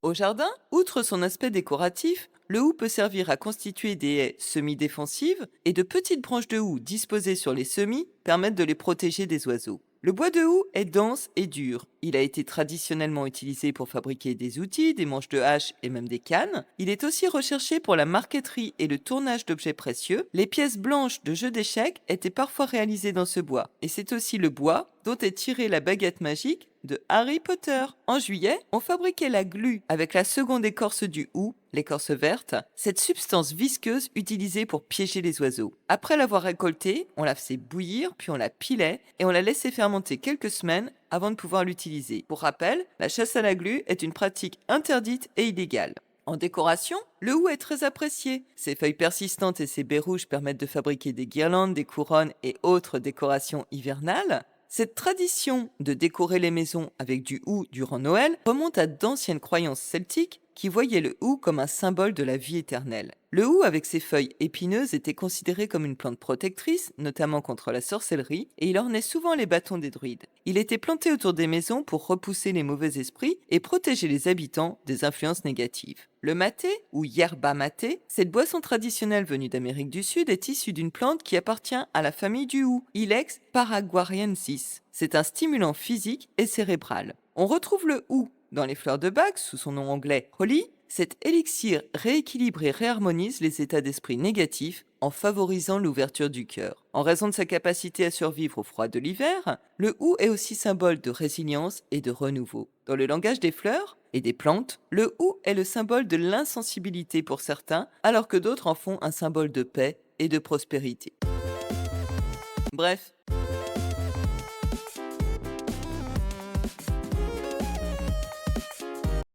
Au jardin, outre son aspect décoratif, le hou peut servir à constituer des haies semi-défensives et de petites branches de houx disposées sur les semis permettent de les protéger des oiseaux. Le bois de houx est dense et dur. Il a été traditionnellement utilisé pour fabriquer des outils, des manches de hache et même des cannes. Il est aussi recherché pour la marqueterie et le tournage d'objets précieux. Les pièces blanches de jeux d'échecs étaient parfois réalisées dans ce bois. Et c'est aussi le bois dont est tirée la baguette magique de Harry Potter. En juillet, on fabriquait la glu avec la seconde écorce du hou, l'écorce verte, cette substance visqueuse utilisée pour piéger les oiseaux. Après l'avoir récoltée, on la faisait bouillir, puis on la pilait et on la laissait fermenter quelques semaines avant de pouvoir l'utiliser. Pour rappel, la chasse à la glu est une pratique interdite et illégale. En décoration, le hou est très apprécié. Ses feuilles persistantes et ses baies rouges permettent de fabriquer des guirlandes, des couronnes et autres décorations hivernales. Cette tradition de décorer les maisons avec du hou durant Noël remonte à d'anciennes croyances celtiques qui voyaient le hou comme un symbole de la vie éternelle. Le hou, avec ses feuilles épineuses, était considéré comme une plante protectrice, notamment contre la sorcellerie, et il ornait souvent les bâtons des druides. Il était planté autour des maisons pour repousser les mauvais esprits et protéger les habitants des influences négatives. Le maté, ou yerba maté, cette boisson traditionnelle venue d'Amérique du Sud, est issue d'une plante qui appartient à la famille du hou, Ilex paraguariensis. C'est un stimulant physique et cérébral. On retrouve le hou dans les fleurs de bac, sous son nom anglais Holly. Cet élixir rééquilibre et réharmonise les états d'esprit négatifs en favorisant l'ouverture du cœur. En raison de sa capacité à survivre au froid de l'hiver, le hou est aussi symbole de résilience et de renouveau. Dans le langage des fleurs et des plantes, le hou est le symbole de l'insensibilité pour certains, alors que d'autres en font un symbole de paix et de prospérité. Bref,